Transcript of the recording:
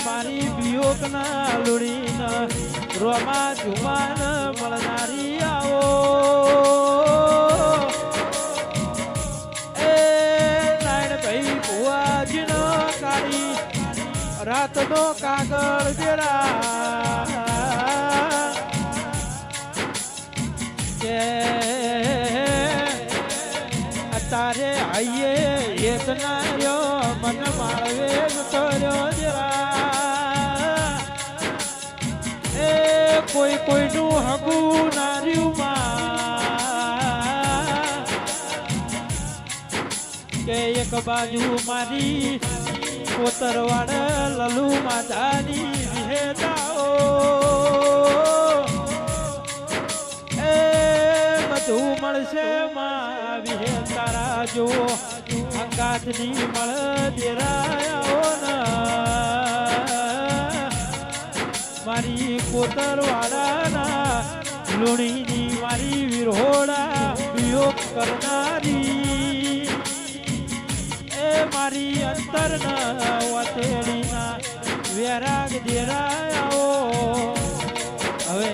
મારી વિયોગના લુડીના રોમા જુવાન મળનારી આવો એ નારાયણ ભાઈ ભુવાજીનો કાળી રાતનો કાગળ જેરા કે તારે આઈએ એક નાયો મન માળવે કર્યો જરા એ કોઈ કોઈનું હગું નાર્યું કે એક બાજુ મારી કોતરવાડ લલુ માતાની વિહેતાઓ એ બધું મળશે માં વિહે તારા જો અંગાતની મળ દેરાયાઓ મારી કોતરવાડાના લુણીની મારી વિરોડા વિયોગ કરનારી એ મારી અંતરના વતેડીના વેરાગ દેરાયાઓ હવે